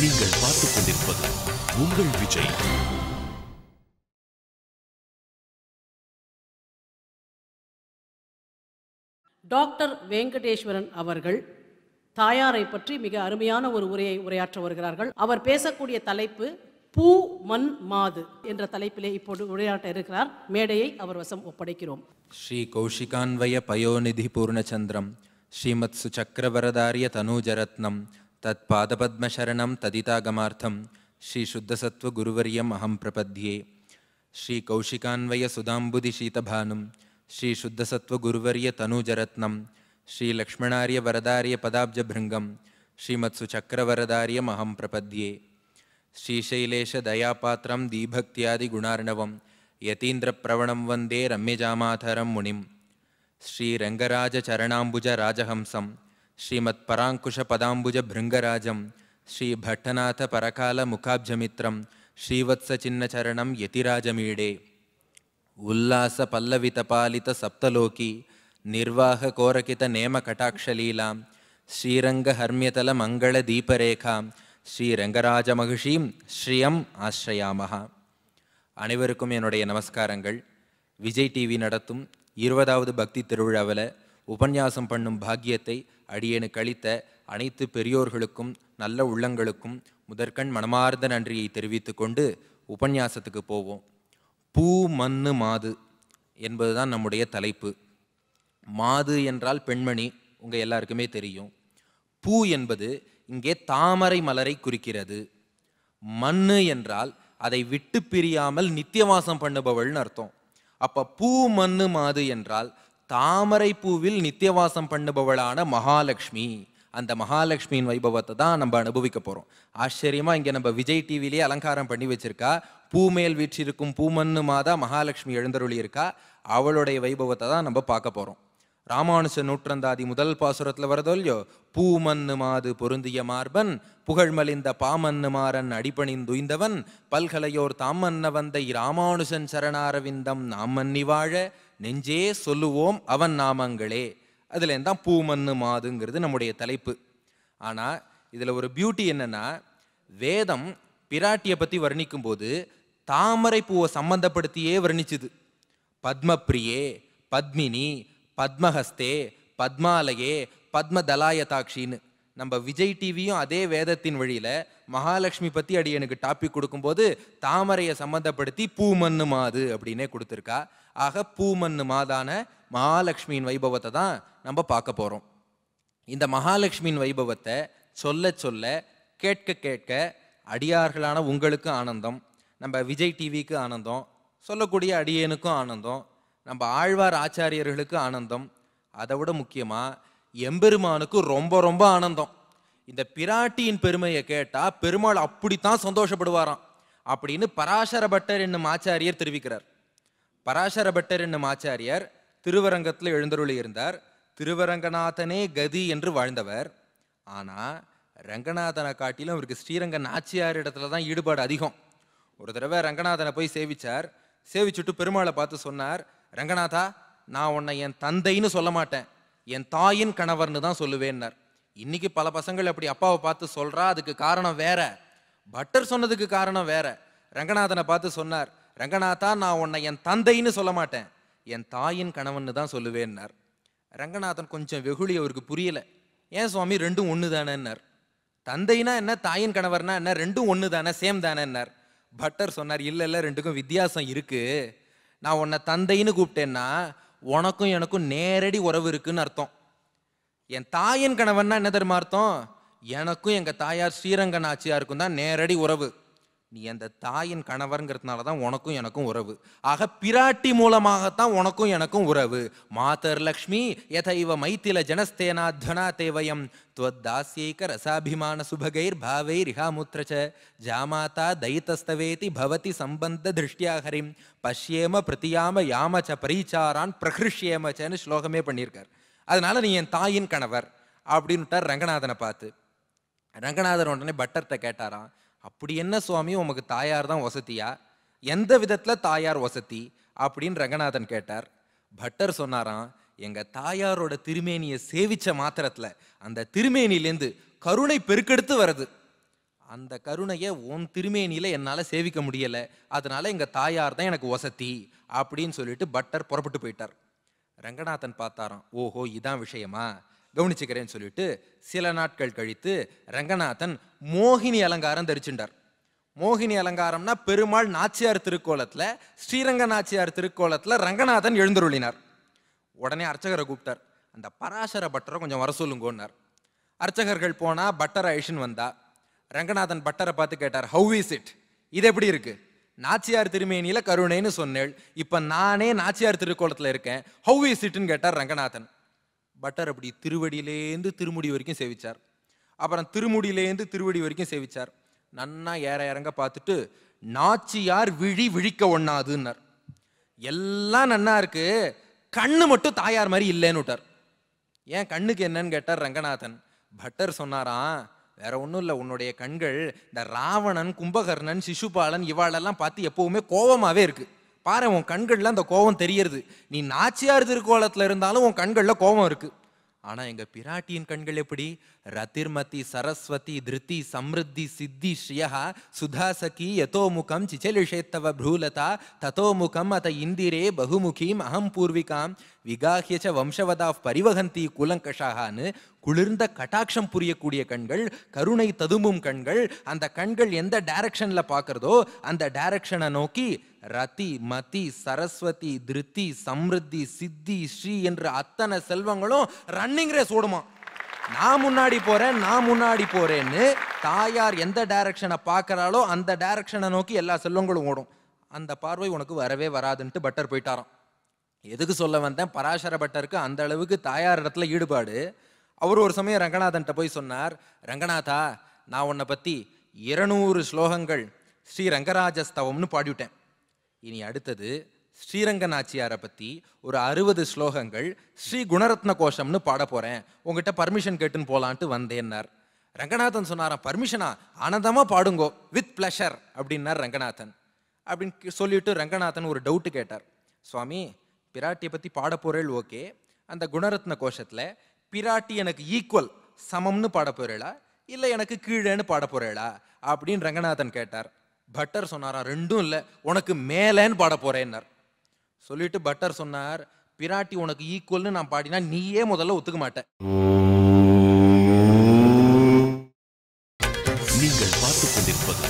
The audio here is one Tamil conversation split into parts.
நீங்கள் பார்த்துக் கொண்டிருப்பது உங்கள் விஜய். டாக்டர் வெங்கடேஸ்வரன் அவர்கள் தாயாரை பற்றி மிக அருமையான ஒரு உரையை உரையாற்ற வருகிறார்கள். அவர் பேசக்கூடிய தலைப்பு பூ மண் மாது என்ற தலைப்பிலே இப்போது உரையாற்ற இருக்கிறார். மேடையை அவர் வசம் ஒப்படைக்கிறோம். ஸ்ரீ கௌஷிகான்வய பயோநிதி பூர்ணச்சந்திரம் ஸ்ரீமத் சுச்சக்கரவரதாரிய தனூஜரத்னம் தத் பாதபத்மசரணம் ததிதாகமார்த்தம் ஸ்ரீ சுத்தசத்வ குருவரியம் அகம் பிரபத்யே. ஸ்ரீ கௌஷிகான்வய சுதாம்புதி சீதபானும் ஸ்ரீ சுத்தசத்வ குருவரிய தனூஜரத்னம் ஸ்ரீ லக்ஷ்மணாரிய வரதாரிய பதாப்ஜபிருங்கம் ஸ்ரீமத் சுச்சக்கரவரதாரியம் அகம் பிரபத்யே. ஸ்ரீசைலேஷ தயாபாத்திரம் தீபக்தியாதி குணார்ணவம் யதீந்திர பிரவணம் வந்தே ரம்யஜாமாதரம் முனிம். ஸ்ரீரங்கராஜ சரணாம்புஜ ராஜஹம்சம் ஸ்ரீமத் பராங்குஷ பதாம்புஜ பிருங்கராஜம் ஸ்ரீ பட்டநாத பரகால முகாப்ஜமித்ரம் ஸ்ரீவத்ச சின்னச்சரணம் யதிராஜமீடே. உல்லாச பல்லவிதபாலித சப்தலோகி நிர்வாக கோரகித நேம கட்டாட்சலீலாம் ஸ்ரீரங்க ஹர்மியதல மங்கள தீபரேகாம் ஸ்ரீரங்கராஜ மகிஷீம் ஸ்ரீயம் ஆஸ்ரயாமஹா. அனைவருக்கும் என்னுடைய நமஸ்காரங்கள். விஜய் டிவி நடத்தும் 20வது பக்தி திருவிழாவில் உபன்யாசம் பண்ணும் பாக்கியத்தை அடியேனுக்கு அளித்த அனைத்து பெரியோர்களுக்கும் நல்ல உள்ளங்களுக்கும் முதற்கண் மனமார்ந்த நன்றியை தெரிவித்து கொண்டு உபன்யாசத்துக்கு போவோம். பூ மண்ணு மாது என்பதுதான் நம்முடைய தலைப்பு. மாது என்றால் பெண்மணி, உங்கள் எல்லாருக்குமே தெரியும். பூ என்பது இங்கே தாமரை மலரை குறிக்கிறது. மண்ணு என்றால் அதை விட்டு பிரியாமல் நித்தியவாசம் பண்ணுபவள்னு அர்த்தம். அப்ப பூ மண்ணு மாது என்றால் தாமரை பூவில் நித்தியவாசம் பண்ணுபவளான மகாலட்சுமி. அந்த மகாலட்சுமியின் வைபவத்தை தான் நம்ம அனுபவிக்க போறோம். ஆச்சரியமா இங்க நம்ம விஜய் டிவிலேயே அலங்காரம் பண்ணி வச்சிருக்கா. பூ மேல் வீற்றிருக்கும் பூமண்ணு மாதா மகாலட்சுமி எழுந்தருளி இருக்கா. அவளுடைய வைபவத்தை தான் நம்ம பார்க்க போறோம். ராமானுஜ நூற்றந்தாதி முதல் பாசுரத்தில் வரதோ இல்லையோ, பூ மண்ணு மாது பொருந்திய மார்பன் புகழ்மலிந்த பாமண்ணு மாறன் அடிபணிந்துய்ந்தவன் பல்கலையோர் தாமன்ன வந்த ராமானுஜன் சரணாரவிந்தம் நாம் மன்னி வாழ நெஞ்சே சொல்லுவோம் அவன் நாமங்களே. அதுல தான் பூ மண்ணு மாதுங்கிறது நம்முடைய தலைப்பு. ஆனா இதுல ஒரு பியூட்டி என்னன்னா, வேதம் பிராட்டியை பத்தி வர்ணிக்கும் போது தாமரை பூவை சம்பந்தப்படுத்தியே வர்ணிச்சுது. பத்மப்ரியே, பத்மினி, பத்மஹஸ்தே, பத்மாலயே, பத்மதலாயதாட்சின்னு. நம்ம விஜய் டிவியும் அதே வேதத்தின் வழியில மகாலட்சுமி பத்தி அடியனுக்கு டாபிக் கொடுக்கும்போது தாமரையை சம்பந்தப்படுத்தி பூமண்ணு மாது அப்படின்னே கொடுத்துருக்கா. ஆக பூமண்ணு மாதான மகாலட்சுமியின் வைபவத்தை தான் நம்ம பார்க்க போறோம். இந்த மகாலட்சுமியின் வைபவத்தை சொல்ல சொல்ல கேட்க கேட்க அடியார்களான உங்களுக்கு ஆனந்தம், நம்ம விஜய் டிவிக்கு ஆனந்தம், சொல்லக்கூடிய அடியனுக்கும் ஆனந்தம், நம்ம ஆழ்வார் ஆச்சாரியர்களுக்கு ஆனந்தம், அதை விட முக்கியமா எம்பெருமானுக்கு ரொம்ப ரொம்ப ஆனந்தம். இந்த பிராட்டியின் பெருமையை கேட்டா பெருமாள் அப்படித்தான் சந்தோஷப்படுவாராம் அப்படின்னு பராசர பட்டர் என்னும் ஆச்சாரியர் தெரிவிக்கிறார். பராசர பட்டர் என்னும் ஆச்சாரியர் திருவரங்கத்தில் எழுந்தருளி இருந்தார். திருவரங்கநாதனே கதி என்று வாழ்ந்தவர். ஆனா ரங்கநாதனை காட்டிலும் அவருக்கு ஸ்ரீரங்க நாச்சியார் இடத்துல தான் ஈடுபாடு அதிகம். ஒரு தடவை ரங்கநாதனை போய் சேவிச்சார். சேவிச்சுட்டு பெருமாளை பார்த்து சொன்னார், ரங்கநாதா, நான் உன்னை என் தந்தைன்னு சொல்ல மாட்டேன், என் தாயின் கணவர்னு தான் சொல்லுவேன்னார். இன்னைக்கு பல பசங்கள் அப்படி அப்பாவை பார்த்து சொல்றா. அதுக்கு காரணம் வேற. பட்டர் சொன்னதுக்கு காரணம் வேற. ரங்கநாதனை பார்த்து சொன்னார், ரங்கநாதா, நான் உன்னை என் தந்தைன்னு சொல்ல மாட்டேன், என் தாயின் கணவன்னு தான் சொல்லுவேன்னார். ரங்கநாதன் கொஞ்சம் வெகுளி, அவருக்கு புரியல. ஏன் சுவாமி ரெண்டும் ஒன்று தானேன்னார். தந்தைனா என்ன, தாயின் கணவர்னா என்ன, ரெண்டும் ஒன்று தானே, சேம் தானேன்னார். பட்டர் சொன்னார், இல்லை இல்லை, ரெண்டுக்கும் வித்தியாசம் இருக்கு. நான் உன்னை தந்தைன்னு கூப்பிட்டேன்னா உனக்கும் எனக்கும் நேரடி உறவு இருக்குன்னு அர்த்தம். என் தாயின் கணவன்னா என்ன தெரியுமா அர்த்தம்? எனக்கும் எங்க தாயார் ஸ்ரீரங்க நாச்சியாருக்கும் தான் நேரடி உறவு. நீ அந்த தாயின் கணவர்ங்கிறதுனால தான் உனக்கும் எனக்கும் உறவு. ஆக பிராட்டி மூலமாகத்தான் உனக்கும் எனக்கும் உறவு. மாதர் லக்ஷ்மி யதைவ மைத்தில ஜனஸ்தேனா துவனா தேவயம் துவத்தாஸ்யைக ரசாபிமான சுபகைர் பாவைர் இஹாமுத்ரச ஜாமாதா தைத்தஸ்தவேதி பவதி சம்பந்த திருஷ்டியா ஹரிம் பஷ்யேம பிரதியாம யாமச்ச பரீச்சாரான் பிரகிருஷ்யேமச்சன்னு ஸ்லோகமே பண்ணியிருக்கார். அதனால நீ என் தாயின் கணவர் அப்படின்னுட்டார் ரங்கநாதனை பார்த்து. ரங்கநாதன் உடனே பட்டர்கிட்ட கேட்டாராம், அப்படி என்ன சுவாமி உமக்கு தாயார் தான் வசதியா, எந்த விதத்துல தாயார் வசதி அப்படின்னு ரங்கநாதன் கேட்டார். பட்டர் சொன்னாராம், எங்க தாயாரோட திருமேனியை சேவிச்ச மாத்திரத்துல அந்த திருமேனிலேருந்து கருணை பெருக்கெடுத்து வருது. அந்த கருணையை உன் திருமேனியில் என்னால் சேவிக்க முடியலை, அதனால எங்கள் தாயார் தான் எனக்கு வசதி அப்படின்னு சொல்லிட்டு பட்டர் புறப்பட்டு போயிட்டார். ரங்கநாதன் பார்த்தாராம், ஓஹோ இதான் விஷயமா, கவனிச்சுக்கிறேன்னு சொல்லிட்டு சில நாட்கள் கழித்து ரங்கநாதன் மோகினி அலங்காரம் தரிச்சுட்டார். மோகினி அலங்காரம்னா பெருமாள் நாச்சியார் திருக்கோலத்தில், ஸ்ரீரங்க நாச்சியார் திருக்கோலத்தில் ரங்கநாதன் எழுந்தருளினார். உடனே அர்ச்சகரை கூப்பிட்டார், அந்த பராசர பட்டரை கொஞ்சம் வர சொல்லுங்கன்னார். அர்ச்சகர்கள் போனா பட்டரை அழிச்சுன்னு வந்தா. ரங்கநாதன் பட்டரை பார்த்து கேட்டார், ஹவ் இஸ் இட், இது எப்படி இருக்கு? நாச்சியார் திருமேனியில கருணைன்னு சொன்னேள், இப்ப நானே நாச்சியார் திருக்கோலத்தில் இருக்கேன், ஹவ் இஸ் இட்னு கேட்டார் ரங்கநாதன். பட்டர் அப்படி திருவடியிலேந்து திருமுடி வரைக்கும் சேவிச்சார். அப்புறம் திருமுடியிலேந்து திருவடி வரைக்கும் சேவிச்சார். நன்னா ஏற இறங்க பார்த்துட்டு, நாச்சியார் விழி விழிக்க ஒண்ணாதுன்னார். எல்லாம் நன்னா இருக்கு, கண்ணு மட்டும் தாயார் மாதிரி இல்லைன்னு விட்டார். ஏன் கண்ணுக்கு என்னன்னு கேட்டார் ரங்கநாதன். பட்டர் சொன்னாராம், வேற ஒன்றும் இல்லை, உன்னுடைய கண்கள் இந்த ராவணன், கும்பகர்ணன், சிசுபாலன் இவாளெல்லாம் பார்த்து எப்பவுமே கோபமாவே இருக்கு. பாரு, உன் கண்கள்ல அந்த கோபம் தெரியறது. நீ நாச்சியார் திருக்கோலத்தில் இருந்தாலும் உன் கண்கள்ல கோபம் இருக்கு. ஆனா எங்க பிராட்டியின் கண்கள் எப்படி? ரதிர்மதி சரஸ்வதி திருத்தி சம்ருத்தி சித்தி ஸ்ரீயா சுதாசகி யதோமுகம் சிச்சலிஷேத்தவ ப்ரூலதா ததோமுகம் அத இந்திரே பகுமுகீம் அகம் பூர்விகாம் விகாஹ்யச்ச வம்சவதா பரிவகந்தி குலங்கஷாகான்னு குளிர்ந்த கட்டாட்சம் புரியக்கூடிய கண்கள், கருணை ததும்பும் கண்கள். அந்த கண்கள் எந்த டைரக்ஷன்ல பார்க்கறதோ அந்த டைரக்ஷனை நோக்கி ரதி மதி சரஸ்வதி திருத்தி சம்ருத்தி சித்தி ஸ்ரீ என்ற அத்தனை செல்வங்களும் ரன்னிங் ரேஸ் ஓடுமா. நான் முன்னாடி போறேன், நான் முன்னாடி போறேன்னு தாயார் எந்த டைரக்ஷனை பார்க்கறாளோ அந்த டைரக்ஷனை நோக்கி எல்லா செல்வங்களும் ஓடும். அந்த பார்வை உனக்கு வரவே வராதுன்ட்டு பட்டர் போயிட்டாராம். எதுக்கு சொல்ல வந்தேன், பராசர பட்டருக்கு அந்த அளவுக்கு தாயார் இடத்துல ஈடுபாடு. அவர் ஒரு சமயம் ரங்கநாதன்ட்ட போய் சொன்னார், ரங்கநாதா, நான் உன்னை பத்தி 200 ஸ்லோகங்கள் ஸ்ரீ ரங்கராஜஸ்தவம்னு பாடிவிட்டேன். இனி அடுத்தது ஸ்ரீரங்க நாச்சியாரை பத்தி ஒரு 60 ஸ்லோகங்கள் ஸ்ரீ குணரத்ன கோஷம்னு பாட போறேன், உங்ககிட்ட பர்மிஷன் கேட்டுன்னு போலான்ட்டு வந்தேன்னார். ரங்கநாதன் சொன்னாராம், பர்மிஷனா? ஆனந்தமா பாடுங்கோ, வித் பிளஷர் அப்படின்னார் ரங்கநாதன். அப்படின்னு சொல்லிட்டு ரங்கநாதன் ஒரு டவுட்டு கேட்டார், சுவாமி பிராட்டியை பத்தி பாட போறேள், ஓகே, அந்த குணரத்ன கோஷத்துல பிராட்டி எனக்கு ஈக்குவல் சமம்னு பாட போறேளா இல்லை எனக்கு கீழேன்னு பாட போறேளா அப்படின்னு ரங்கநாதன் கேட்டார். பட்டர் சொன்னாராம், ரெண்டும் இல்லை, உனக்கு மேலேன்னு பாட போறேன்னார். சொல்லிட்டு பட்டர் சொன்னார், பிராட்டி உனக்கு ஈக்குவல்னு நான் பாடினா நீயே முதல்ல ஒத்துக்க மாட்டேன். நீங்கள் பார்த்துக் கொண்டிருப்பது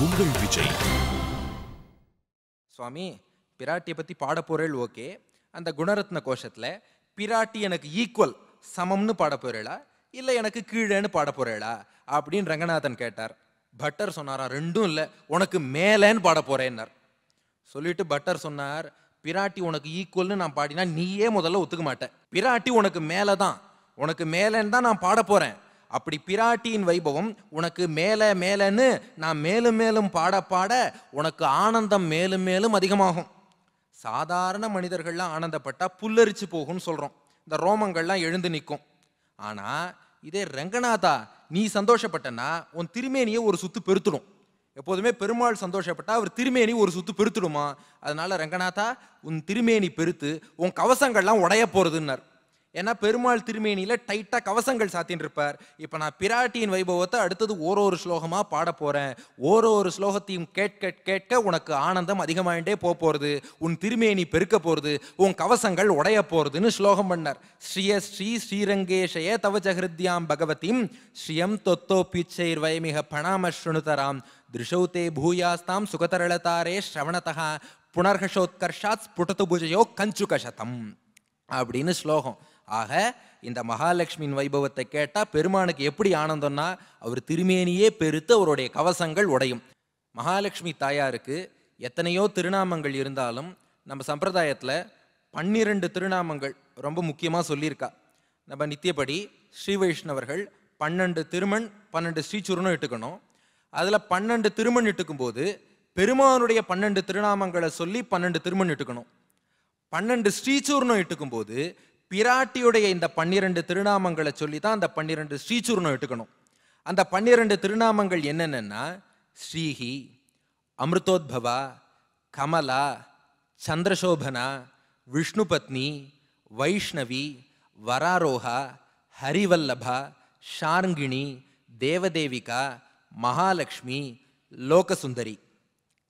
உங்கள் விஜய். சுவாமி பிராட்டியை பத்தி பாட போறேள், ஓகே, அந்த குணரத்ன கோஷத்துல பிராட்டி எனக்கு ஈக்குவல் சமம்னு பாட போறேளா இல்லை எனக்கு கீழேன்னு பாட போறேளா அப்படின்னு ரங்கநாதன் கேட்டார். பட்டர் சொன்னாராம், ரெண்டும் இல்லை, உனக்கு மேலேன்னு பாட போறேன்னார். சொல்லிட்டு பட்டர் சொன்னார், பிராட்டி உனக்கு ஈக்குவல்னு நான் பாடினா நீயே முதல்ல ஒத்துக்க மாட்டேன். பிராட்டி உனக்கு மேலே தான், உனக்கு மேலேன்னு தான் நான் பாட போறேன். அப்படி பிராட்டியின் வைபவம் உனக்கு மேலே மேலேன்னு நான் மேலும் மேலும் பாட பாட உனக்கு ஆனந்தம் மேலும் மேலும் அதிகமாகும். சாதாரண மனிதர்கள்லாம் ஆனந்தப்பட்டா புல்லரிச்சு போகும்னு சொல்றோம், இந்த ரோமங்கள்லாம் எழுந்து நிற்கும். ஆனா இதே ரங்கநாதா நீ சந்தோஷப்பட்டனா உன் திருமேனியை ஒரு சுத்து பெருத்துடும். எப்போதுமே பெருமாள் சந்தோஷப்பட்டா அவர் திருமேனி ஒரு சுத்து பெருத்துடுமா. அதனால ரங்கநாதா உன் திருமேனி பெருத்து உன் கவசங்கள்லாம் உடைய போறதுன்னார். ஏன்னா பெருமாள் திருமேனியில டைட்டா கவசங்கள் சாத்தின்னு இருப்பார். இப்ப நான் பிராட்டியின் வைபவத்தை அடுத்தது ஒரு ஸ்லோகமா பாட போறேன். ஒரு ஸ்லோகத்தையும் கேட்க கேட்க உனக்கு ஆனந்தம் அதிகமாயிட்டே போறது, உன் திருமேனி பெருக்க போறது, உன் கவசங்கள் உடைய போறதுன்னு ஸ்லோகம் பண்ணார். ஸ்ரீய ஸ்ரீ ஸ்ரீரங்கேஷய தவச்சஹிருத்யாம் பகவதிம் ஸ்ரீயம் தொத்தோ பீச்சைர் வயமிக பணாமஸ்ருணுதராம் திருஷௌதே பூயாஸ்தாம் சுகதரளதாரே ஸ்ரவணதா புனர்ஹஷோத்கர்ஷாத் ஸ்புடது புஜயோ கஞ்சுகசதம் அப்படின்னு ஸ்லோகம். ஆக இந்த மகாலட்சுமியின் வைபவத்தை கேட்டா பெருமானுக்கு எப்படி ஆனந்தம்னா அவர் திருமேனியே பெருத்து அவருடைய கவசங்கள் உடையும். மகாலட்சுமி தாயாருக்கு எத்தனையோ திருநாமங்கள் இருந்தாலும் நம்ம சம்பிரதாயத்துல 12 திருநாமங்கள் ரொம்ப முக்கியமா சொல்லியிருக்கா. நம்ம நித்தியப்படி ஸ்ரீ வைஷ்ணவர்கள் 12 திருமண் 12 ஸ்ரீசுரனும் இட்டுக்கணும். அதுல 12 திருமண் இட்டுக்கும் போது பெருமானுடைய 12 திருநாமங்களை சொல்லி 12 திருமண் இட்டுக்கணும். 12 ஸ்ரீசூர்ணம் இட்டுக்கும் போது பிராட்டியுடைய இந்த 12 திருநாமங்களை சொல்லி தான் அந்த 12 ஸ்ரீசூர்ணம் இட்டுக்கணும். அந்த 12 திருநாமங்கள் என்னென்னா ஸ்ரீஹி, அமிர்தோத்பவா, கமலா, சந்திரசோபனா, விஷ்ணுபத்னி, வைஷ்ணவி, வராரோகா, ஹரிவல்லபா, ஷார்ங்கிணி, தேவதேவிகா, மகாலட்சுமி, லோகசுந்தரி.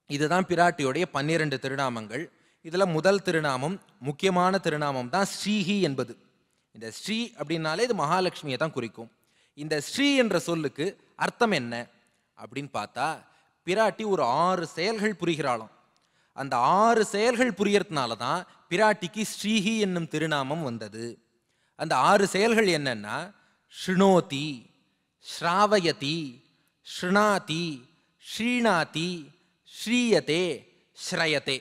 இதுதான் பிராட்டியோடைய 12 திருநாமங்கள். இதில் முதல் திருநாமம், முக்கியமான திருநாமம் தான் ஸ்ரீஹி என்பது. இந்த ஸ்ரீ அப்படின்னாலே இது மகாலட்சுமியை தான் குறிக்கும். இந்த ஸ்ரீ என்ற சொல்லுக்கு அர்த்தம் என்ன அப்படின்னு பார்த்தா, பிராட்டி ஒரு 6 செயல்கள் புரிகிறாளாம். அந்த 6 செயல்கள் புரியறதுனால தான் பிராட்டிக்கு ஸ்ரீஹி என்னும் திருநாமம் வந்தது. அந்த 6 செயல்கள் என்னன்னா, ஸ்ருணோதி, ஸ்ராவயதி, ஸ்ருணாதி, ஸ்ரீணாதி, ஸ்ரீயதே, ஸ்ரயதே.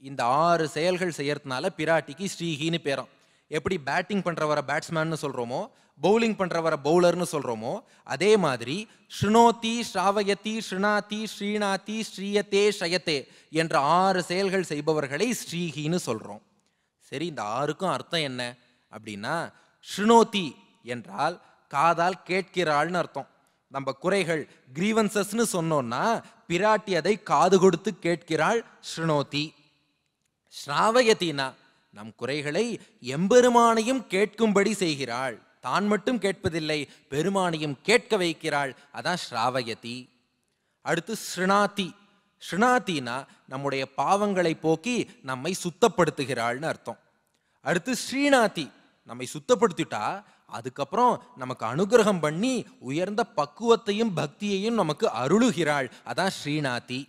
இந்த 6 செயல்கள் செய்யறதுனால பிராட்டிக்கு ஸ்ரீஹின்னு பேராம். எப்படி பேட்டிங் பண்றவரை பேட்ஸ்மேன்னு சொல்றோமோ, பவுலிங் பண்றவரை பவுலர்னு சொல்றோமோ, அதே மாதிரி ஸ்ருணோதி, ஸ்ராவயதி, ஸ்ருணாதி, ஸ்ரீணாதி, ஸ்ரீயதே, ஷயத்தே என்ற 6 செயல்கள் செய்பவர்களை ஸ்ரீஹின்னு சொல்றோம். சரி, இந்த 6க்கும் அர்த்தம் என்ன அப்படின்னா, ஸ்ருணோதி என்றால் காதால் கேட்கிறாள்னு அர்த்தம். நம்ம குறைகள் கிரீவன்சஸ்னு சொன்னோம்னா பிராட்டி அதை காது கொடுத்து கேட்கிறாள், ஸ்ருணோதி. ஸ்ராவயத்தினா நம் குறைகளை எம்பெருமானையும் கேட்கும்படி செய்கிறாள். தான் மட்டும் கேட்பதில்லை, பெருமானையும் கேட்க வைக்கிறாள், அதான் ஸ்ராவயதி. அடுத்து ஸ்ருணாதி. ஸ்ருணாத்தினா நம்முடைய பாவங்களை போக்கி நம்மை சுத்தப்படுத்துகிறாள்னு அர்த்தம். அடுத்து ஸ்ரீநாதி, நம்மை சுத்தப்படுத்திட்டா அதுக்கப்புறம் நமக்கு அனுகிரகம் பண்ணி உயர்ந்த பக்குவத்தையும் பக்தியையும் நமக்கு அருளுகிறாள், அதான் ஸ்ரீநாதி.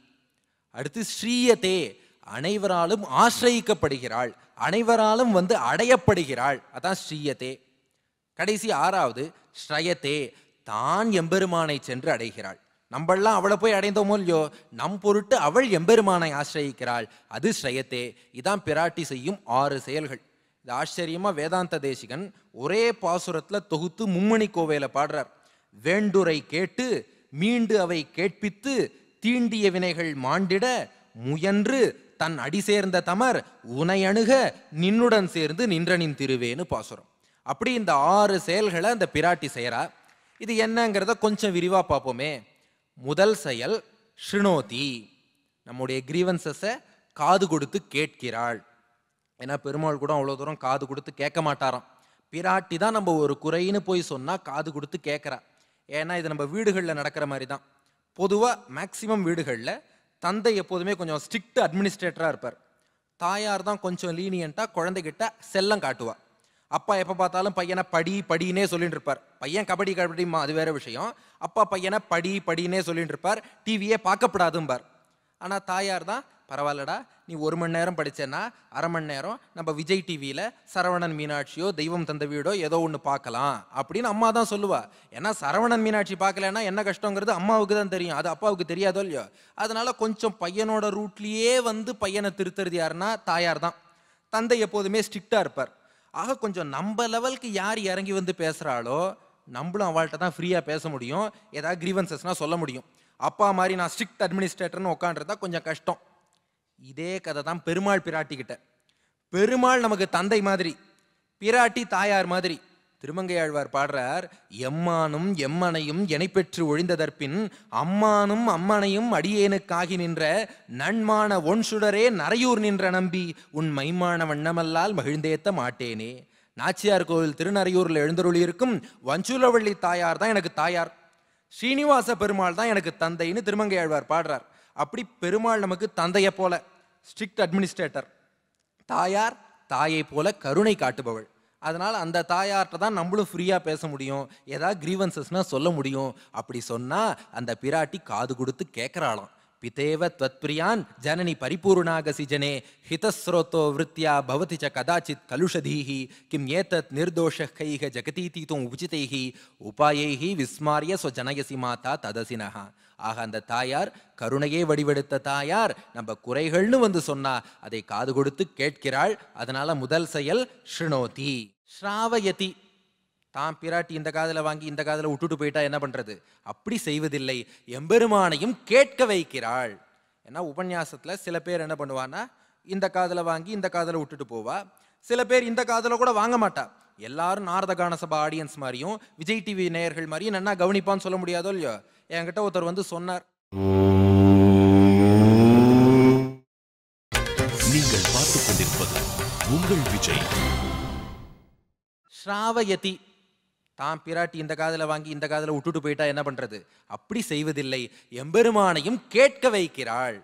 அடுத்து ஸ்ரீயதே, அனைவராலும் ஆசிரயிக்கப்படுகிறாள், அனைவராலும் அடையப்படுகிறாள், அதான் ஸ்ரீயதே. கடைசி 6வது ஸ்ரயத்தே, தான் எம்பெருமானை சென்று அடைகிறாள். நம்மெல்லாம் அவளை போய் அடைந்தோமோ இல்லையோ, நம் பொருட்டு அவள் எம்பெருமானை ஆசிரயிக்கிறாள், அது ஸ்ரயத்தே. இதான் பிராட்டி செய்யும் 6 செயல்கள். இது ஆச்சரியமா வேதாந்த தேசிகன் ஒரே பாசுரத்துல தொகுத்து மும்மணி கோவையில பாடுறார். வேண்டுரை கேட்டு மீண்டு அவை கேட்பித்து தீண்டிய வினைகள் மாண்டிட முயன்று தன் அடி சேர்ந்த தமர் உனை அணுக நின்னுடன் சேர்ந்து நின்றனின் திருவேன்னு பாசுரம். அப்படி இந்த 6 செயல்களை அந்த பிராட்டி செய்யறா. இது என்னங்கிறத கொஞ்சம் விரிவா பார்ப்போமே. முதல் செயல் ஸ்ருணோதி, நம்முடைய கிரீவன்சஸை காது கொடுத்து கேட்கிறாள். ஏன்னா பெருமாள் கூட அவ்வளோ தூரம் காது கொடுத்து கேட்க மாட்டாராம். பிராட்டி தான் நம்ம ஒரு குறைன்னு போய் சொன்னால் காது கொடுத்து கேட்குறா. ஏன்னா இது நம்ம வீடுகளில் நடக்கிற மாதிரி தான். பொதுவாக மேக்சிமம் வீடுகளில் தந்தை எப்போதுமே கொஞ்சம் ஸ்ட்ரிக்ட் அட்மினிஸ்ட்ரேட்டராக இருப்பார். தாயார் தான் கொஞ்சம் லீனியண்ட்டாக குழந்தைகிட்ட செல்லம் காட்டுவார். அப்பா எப்போ பார்த்தாலும் பையனை படினே சொல்லிட்டு இருப்பார். பையன் கபடிமா அது வேற விஷயம். அப்பா பையனை படினே சொல்லிட்டு இருப்பார். டிவியே பார்க்கப்படாதும்பார். ஆனால் தாயார் தான், பரவாயில்லடா, நீ 1 மணி நேரம் படித்தேன்னா 1/2 மணி நேரம் நம்ம விஜய் டிவியில் சரவணன் மீனாட்சியோ தெய்வம் தந்த வீடோ ஏதோ ஒன்று பார்க்கலாம் அப்படின்னு அம்மா தான் சொல்லுவா. ஏன்னா சரவணன் மீனாட்சி பார்க்கலன்னா என்ன கஷ்டங்கிறது அம்மாவுக்கு தான் தெரியும், அது அப்பாவுக்கு தெரியாதோ இல்லையோ. அதனால கொஞ்சம் பையனோட ரூட்லேயே பையனை திருத்துறது யாருன்னா தாயார் தான். தந்தை எப்போதுமே ஸ்ட்ரிக்டாக இருப்பார். ஆக கொஞ்சம் நம்ம லெவலுக்கு யார் இறங்கி பேசுகிறாளோ நம்மளும் அவள்கிட்ட தான் ஃப்ரீயாக பேச முடியும், ஏதாவது கிரீவன்சஸ்னால் சொல்ல முடியும். அப்பா மாதிரி நான் ஸ்ட்ரிக்ட் அட்மினிஸ்ட்ரேட்டர்னு உட்காந்துருந்தா கொஞ்சம் கஷ்டம். இதே கதை தான் பெருமாள் பிராட்டிக்கிட்ட. பெருமாள் நமக்கு தந்தை மாதிரி, பிராட்டி தாயார் மாதிரி. திருமங்கையாழ்வார் பாடுறார், எம்மானும் எம்மனையும் எனை பெற்று ஒழிந்ததற்பின் அம்மானும் அம்மனையும் அடியேனுக்காகி நின்ற நன்மான ஒன் சுடரே நரையூர் நின்ற நம்பி உன் மைமான வண்ணமல்லால் மகிழ்ந்தேத்த மாட்டேனே. நாச்சியார் கோவில் திருநரையூரில் எழுந்தருளி இருக்கும் வஞ்சுலவள்ளி தாயார் தான் எனக்கு தாயார், ஸ்ரீனிவாச பெருமாள் தான் எனக்கு தந்தைன்னு திருமங்கையாழ்வார் பாடுறார். அப்படி பெருமாள் நமக்கு தந்தையை போல ஸ்ட்ரிக்ட் அட்மினிஸ்ட்ரேட்டர், தாயார் தாயை போல கருணை காட்டுபவள். அதனால அந்த தாயார்கிட்ட தான் நம்மளும் ஃப்ரீயா பேச முடியும், ஏதாவது கிரீவன்சஸ்னா சொல்ல முடியும். அப்படி சொன்னா அந்த பிராட்டி காது கொடுத்து கேட்கிறாளாம். பிதேவ த்வத்பிரியான் ஜனனி பரிபூர்ணாகசி ஜனே ஹிதஸ்ரோத்தோ விருத்தியா பவதி ச கதாச்சித் கலுஷதீஹி கிம் ஏதத் நிர்தோஷைஹ ஜகதீதீதும் உபிசிதைஹி உபாயைஹி விஸ்மாரிய ஸ்வஜனயசி மாதா ததசினஹா. ஆக அந்த தாயார் கருணையே வடிவெடுத்த தாயார் நம்ம குறைகள்னு சொன்னா அதை காது கொடுத்து கேட்கிறாள். அதனால முதல் செயல் ஸ்ருணோதி. ஸ்ராவயதி, தான் பிராட்டி இந்த காதல வாங்கி இந்த காதல விட்டுட்டு போயிட்டா என்ன பண்றது? அப்படி செய்வதில்லை, எம்பெருமானையும் கேட்க வைக்கிறாள். ஏன்னா உபன்யாசத்துல சில பேர் என்ன பண்ணுவான்னா இந்த காதல வாங்கி இந்த காதல விட்டுட்டு போவா. சில பேர் இந்த காதல கூட வாங்க மாட்டா. எல்லாரும் நாரத கான சபா ஆடியன்ஸ் மாதிரியும் விஜய் டிவி நேயர்கள் மாதிரியும் நன்னா கவனிப்பான்னு சொல்ல முடியாதோ இல்லையோ. என்கிட்ட ஒருத்தர் சொன்னார், நீங்கள் பார்த்துக் கொண்டிருப்பது உங்கள் விஜய். ஸ்ராவயதி, தான் பிராட்டி இந்த காதில் வாங்கி இந்த காதில் விட்டுட்டு போயிட்டா என்ன பண்றது? அப்படி செய்வதில்லை, எம்பெருமானையும் கேட்க வைக்கிறாள்.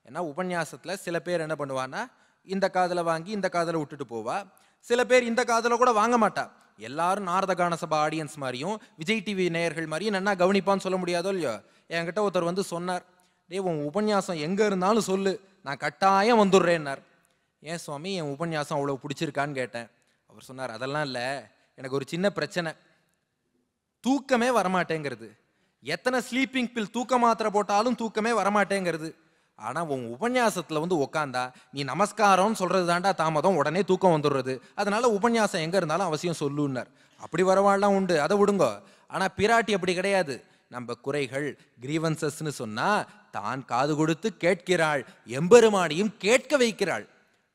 ஏன்னா உபன்யாசத்துல சில பேர் என்ன பண்ணுவான்னா இந்த காதில் வாங்கி இந்த காதில் விட்டுட்டு போவா, சில பேர் இந்த காதில் கூட வாங்க மாட்டா. எல்லாரும் நாரதகான சபா ஆடியன்ஸ் மாதிரியும் விஜய் டிவி நேயர்கள் மாதிரியும் நன்னா கவனிப்பான்னு சொல்ல முடியாதோ இல்லையோ. என்கிட்ட ஒருத்தர் வந்து சொன்னார், உன் உபன்யாசம் எங்க இருந்தாலும் சொல்லு, நான் கட்டாயம் வந்துடுறேன்னார். ஏன் சுவாமி, என் உபன்யாசம் அவ்வளோ பிடிச்சிருக்கான்னு கேட்டேன். அவர் சொன்னார், அதெல்லாம் இல்லை, எனக்கு ஒரு சின்ன பிரச்சனை, தூக்கமே வரமாட்டேங்கிறது. எத்தனை ஸ்லீப்பிங் பில் தூக்க மாத்திரை போட்டாலும் தூக்கமே வரமாட்டேங்கிறது. ஆனால் உன் உபன்யாசத்தில் வந்து உக்காந்தா நீ நமஸ்காரம்னு சொல்கிறது தாண்டா தாமதம், உடனே தூக்கம் வந்துடுறது. அதனால உபன்யாசம் எங்கே இருந்தாலும் அவசியம் சொல்லுன்னார். அப்படி வரவாள்லாம் உண்டு, அதை விடுங்க. ஆனால் பிராட்டி அப்படி கிடையாது. நம்ம குறைகள் கிரீவன்சஸ்ன்னு சொன்னால் தான் காது கொடுத்து கேட்கிறாள், எம்பெருமானையும் கேட்க வைக்கிறாள்.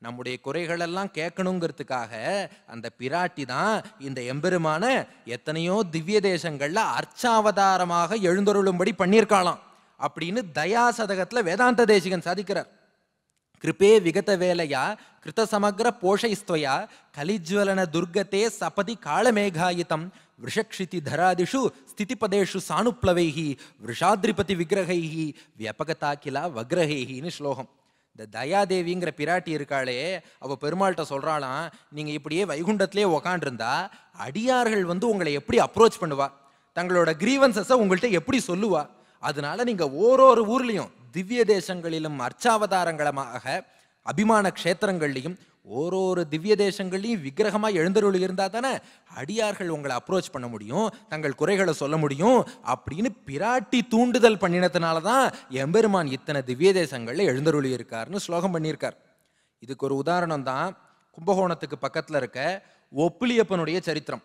நம்முடைய குறைகள் எல்லாம் கேட்கணுங்கிறதுக்காக அந்த பிராட்டி தான் இந்த எம்பெருமான எத்தனையோ திவ்ய தேசங்கள்ல அர்ச்சாவதாரமாக எழுந்தருளும்படி பண்ணியிருக்காளாம் அப்படின்னு தயாசதகத்துல வேதாந்த தேசிகன் சாதிக்கிறார். கிருபே விகத வேலையா கிருத சமக்ர போஷைஸ்துவயா கலிஜ்வலன துர்கத்தே சபதி காளமேகாயிதம் விஷக்ஷிதி தராதிஷு ஸ்திதிபதேஷு சாணுப்ளவைஹி விஷாத்ரிபதி விக்கிரகைஹி வியபகதா கிலா வக்ரஹைஹின்னு ஸ்லோகம். இந்த தயாதேவிங்கிற பிராட்டி இருக்காளே, அவ பெருமாள்கிட்ட சொல்றாளாம், நீங்க இப்படியே வைகுண்டத்திலே உக்காண்டிருந்தா அடியார்கள் வந்து உங்களை எப்படி அப்ரோச் பண்ணுவா, தங்களோட கிரீவன்சஸை உங்கள்கிட்ட எப்படி சொல்லுவா. அதனால நீங்க ஓரொரு ஊர்லயும் திவ்ய தேசங்களிலும் அர்ச்சாவதாரங்களமாக அபிமான க்ஷேத்திரங்கள்லையும் ஓரொரு திவ்ய தேசங்கள்லையும் விக்கிரகமா எழுந்தருள் இருந்தா தானே அடியார்கள் உங்களை அப்ரோச் பண்ண முடியும், தங்கள் குறைகளை சொல்ல முடியும் அப்படின்னு பிராட்டி தூண்டுதல் பண்ணினதுனாலதான் எம்பெருமான் இத்தனை திவ்ய தேசங்கள்ல எழுந்தருளி இருக்காருன்னு ஸ்லோகம் பண்ணியிருக்கார். இதுக்கு ஒரு உதாரணம் தான் கும்பகோணத்துக்கு பக்கத்துல இருக்க ஒப்புளியப்பனுடைய சரித்திரம்.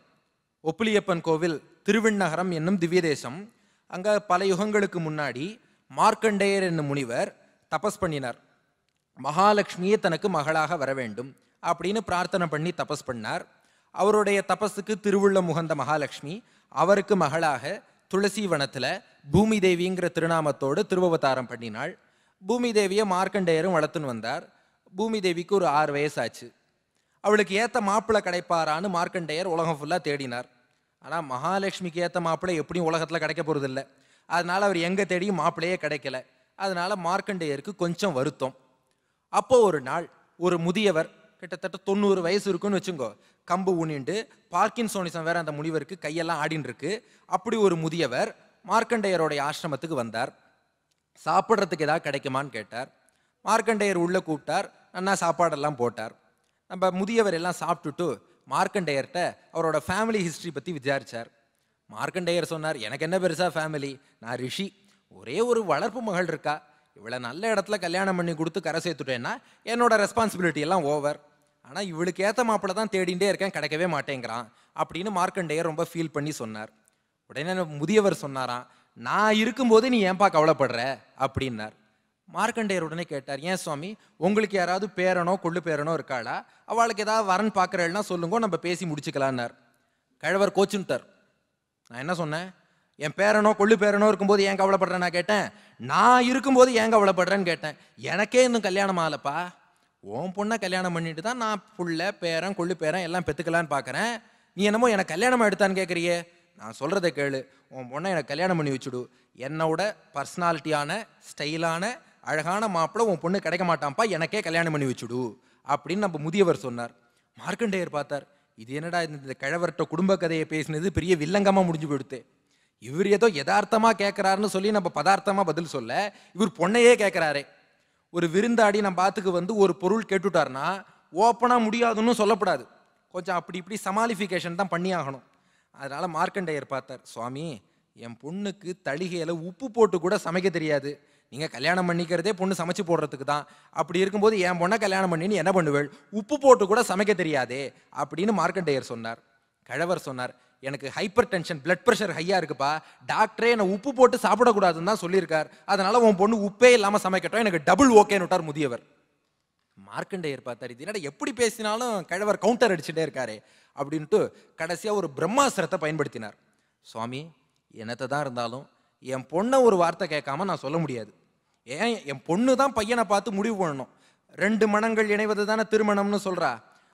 ஒப்புளியப்பன் கோவில் திருவிண்ணகரம் என்னும் திவ்ய தேசம். அங்க பல யுகங்களுக்கு முன்னாடி மார்க்கண்டேயர் என்னும் முனிவர் தபஸ் பண்ணினார். மகாலட்சுமியே தனக்கு மகளாக வர வேண்டும் அப்படின்னு பிரார்த்தனை பண்ணி தபஸ் பண்ணார். அவருடைய தபஸுக்கு திருவுள்ள முகந்த மகாலட்சுமி அவருக்கு மகளாக துளசி வனத்துல பூமி தேவிங்கிற திருநாமத்தோடு திருவவதாரம் பண்ணினாள். பூமி தேவியை மார்க்கண்டேயரும் வளர்த்துன்னு வந்தார். பூமி தேவிக்கு ஒரு 6 வயசாச்சு. அவளுக்கு ஏத்த மாப்பிள்ளை கிடைப்பாரான்னு மார்க்கண்டேயர் உலகம் ஃபுல்லா தேடினார். ஆனால் மகாலட்சுமிக்கு ஏற்ற மாப்பிள்ளை எப்படியும் உலகத்தில் கிடைக்க போகிறது இல்லை. அதனால அவர் எங்கே தேடியும் மாப்பிள்ளையே கிடைக்கல. அதனால மார்க்கண்டேயருக்கு கொஞ்சம் வருத்தம். அப்போ ஒரு நாள் ஒரு முதியவர், கிட்டத்தட்ட 90 வயசு இருக்குன்னு வச்சுங்கோ, கம்பு ஊனிண்டு பார்க்கின்சோனிசம் வேற அந்த முனிவருக்கு கையெல்லாம் ஆடின்னு இருக்கு. அப்படி ஒரு முதியவர் மார்க்கண்டேயருடைய ஆசிரமத்துக்கு வந்தார். சாப்பிட்றதுக்கு ஏதாவது கிடைக்குமான்னு கேட்டார். மார்க்கண்டேயர் உள்ள கூப்பிட்டார், நன்னா சாப்பாடெல்லாம் போட்டார். நம்ம முதியவர் எல்லாம் சாப்பிட்டுட்டு மார்க்கண்டேயர்கிட்ட அவரோட ஃபேமிலி ஹிஸ்ட்ரி பற்றி விசாரிச்சார். மார்க்கண்டேயர் சொன்னார், எனக்கு என்ன பெருசா ஃபேமிலி, நான் ரிஷி, ஒரே ஒரு வளர்ப்பு மகள் இருக்கா, இவளை நல்ல இடத்துல கல்யாணம் பண்ணி கொடுத்து கரை சேர்த்துட்டேன்னா என்னோட ரெஸ்பான்சிபிலிட்டி எல்லாம் ஓவர். ஆனால் இவளுக்கு ஏற்ற மாப்பிள்ளை தான் தேடிண்டே இருக்கேன், கிடைக்கவே மாட்டேங்கிறான் அப்படின்னு மார்க்கண்டேயர் ரொம்ப ஃபீல் பண்ணி சொன்னார். உடனே முதியவர் சொன்னாராம், நான் இருக்கும்போது நீ ஏன்பா கவலைப்படுற அப்படின்னார். மார்க்கண்டேயர் உடனே கேட்டார், ஏன் சுவாமி, உங்களுக்கு யாராவது பேரனோ கொள்ளு பேரனோ இருக்காளா, அவளுக்கு ஏதாவது வரன் பார்க்குறேன்னா சொல்லுங்க, நம்ம பேசி முடிச்சுக்கலான்னார். கழவர் கோச்சுன்ட்டார். நான் என்ன சொன்னேன், என் பேரனோ கொள்ளு பேரனோ இருக்கும்போது ஏன் கவலைப்படுறேன் நான் கேட்டேன், நான் இருக்கும்போது ஏன் கவலைப்படுறேன்னு கேட்டேன். எனக்கே இன்னும் கல்யாணம் ஆகலப்பா, உன் பொண்ணை கல்யாணம் பண்ணிட்டு தான் நான் புள்ள பேரன் கொள்ளு பேரன் எல்லாம் பெற்றுக்கலான்னு பார்க்குறேன். நீ என்னமோ எனக்கு கல்யாணம் எடுத்தான்னு கேட்குறியே, நான் சொல்கிறத கேளு, உன் பொண்ணை எனக்கு கல்யாணம் பண்ணி வச்சுடு, என்னோட பர்சனாலிட்டியான ஸ்டைலான அழகான மாப்பிள்ளை உன் பொண்ணு கிடைக்க மாட்டான்ப்பா, எனக்கே கல்யாணம் பண்ணி வச்சுடு அப்படின்னு நம்ம முதியவர் சொன்னார். மார்க்கண்டேயர் பார்த்தார், இது என்னடா இந்த கிழவர்கிட்ட குடும்ப கதையை பேசினது பெரிய வில்லங்கமாக முடிஞ்சு போயிடுத்து. இவர் ஏதோ யதார்த்தமாக கேட்குறாருன்னு சொல்லி நம்ம பதார்த்தமாக பதில் சொல்ல, இவர் பொண்ணையே கேட்குறாரே. ஒரு விருந்தாடி நம்ம பாத்துக்கு வந்து ஒரு பொருள் கேட்டுட்டார்னா ஓப்பனாக முடியாதுன்னு சொல்லப்படாது, கொஞ்சம் அப்படி இப்படி சமாளிஃபிகேஷன் தான் பண்ணி ஆகணும். அதனால மார்க்கண்டேயர் பார்த்தார், சுவாமி, என் பொண்ணுக்கு தளிகையில் உப்பு போட்டு கூட சமைக்க தெரியாது, நீங்கள் கல்யாணம் பண்ணிக்கிறதே பொண்ணு சமைச்சு போடுறதுக்கு தான், அப்படி இருக்கும்போது என் பொண்ணை கல்யாணம் பண்ணின்னு என்ன பண்ணுவேள், உப்பு போட்டு கூட சமைக்க தெரியாதே அப்படின்னு மார்க்கண்டேயர் சொன்னார். கழவர் சொன்னார், எனக்கு ஹைப்பர் டென்ஷன் பிளட் ப்ரெஷர் ஹையாக இருக்குப்பா, டாக்டரே என்னை உப்பு போட்டு சாப்பிடக்கூடாதுன்னு தான் சொல்லியிருக்கார், அதனால உன் பொண்ணு உப்பே இல்லாமல் சமைக்கட்டும், எனக்கு டபுள் ஓகேன்னு விட்டார் முதியவர். மார்க்கண்டேயர் பார்த்தார், இது என்னடா எப்படி பேசினாலும் கழவர் கவுண்டர் அடிச்சுட்டே இருக்காரு அப்படின்ட்டு கடைசியாக ஒரு பிரம்மாஸ்திரத்தை பயன்படுத்தினார். சுவாமி, என்னத்தை தான் இருந்தாலும் என் பொண்ணை ஒரு வார்த்தை கேட்காம நான் சொல்ல முடியாது. ஏன், என் பொண்ணு தான் பையனை பார்த்து முடிவு பண்ணணும். 2 மனங்கள் இணைவது தானே திருமணம்னு சொல்றா.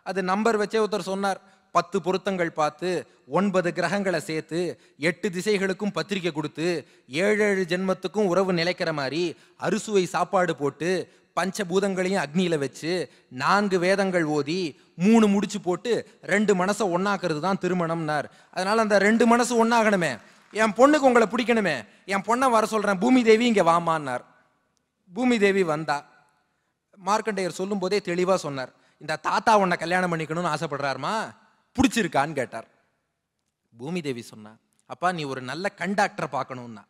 அது நம்பர் வச்சே ஒருத்தர் சொன்னார், 10 பொருத்தங்கள் பார்த்து 9 கிரகங்களை சேர்த்து 8 திசைகளுக்கும் பத்திரிக்கை கொடுத்து 7 ஜென்மத்துக்கும் உறவு நிலைக்கிற மாதிரி அறுசுவை சாப்பாடு போட்டு பஞ்சபூதங்களையும் அக்னியில வச்சு 4 வேதங்கள் ஓதி 3 முடிச்சு போட்டு 2 மனசை ஒன்னாக்குறது தான் திருமணம்னார். அதனால அந்த 2 மனசு ஒன்னாகணுமே, என் பொண்ணுக்கு உங்களை பிடிக்கணுமே, என் பொண்ணை வர சொல்றேன், பூமி தேவி இங்க வாமான்னார். பூமி தேவி வந்தா. மார்க்கண்டேயர் சொல்லும் போதே தெளிவா சொன்னார், இந்த தாத்தா உன்னை கல்யாணம் பண்ணிக்கணும்னு ஆசைப்படுறாருமா, பிடிச்சிருக்கான்னு கேட்டார். பூமி தேவி சொன்னா, அப்பா நீ ஒரு நல்ல கண்டாக்டரை பார்க்கணும்னா.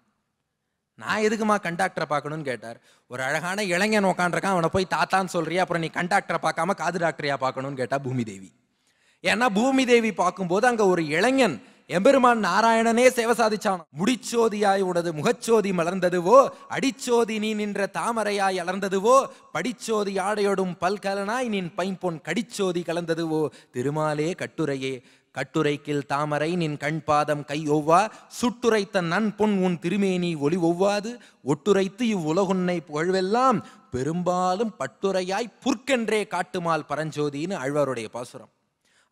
நான் எதுக்குமா கண்டாக்டரை பார்க்கணும்னு கேட்டார். ஒரு அழகான இளைஞன் உட்காந்துருக்கான், அவனை போய் தாத்தான்னு சொல்றியா, அப்புறம் நீ கண்டாக்டரை பார்க்காம காது டாக்டரையா பார்க்கணும்னு கேட்டா பூமி தேவி. ஏன்னா பூமி தேவி பார்க்கும்போது அங்க ஒரு இளைஞன் எம்பெருமான் நாராயணனே சேவை சாதிச்சான். முடிச்சோதியாய் உனது முகச்சோதி மலர்ந்ததுவோ, அடிச்சோதி நீ நின்ற தாமரையாய் அலர்ந்ததுவோ, படிச்சோதி ஆடையோடும் பல்கலனாய் நின் பைம்பொன் கடிச்சோதி கலந்ததுவோ, திருமாலே கட்டுரையே கட்டுரைக்கில் தாமரை நின் கண் பாதம் கை ஒவ்வா, சுட்டுரைத்த நன் பொன் உன் திருமேனி ஒளி ஒவ்வாது, ஒட்டுரைத்து இவ்வுலகுன்னை புகழ்வெல்லாம் பெரும்பாலும் பட்டுரையாய் புற்கென்றே காட்டுமால் பரஞ்சோதின்னு ஆழ்வாருடைய பாசுரம்.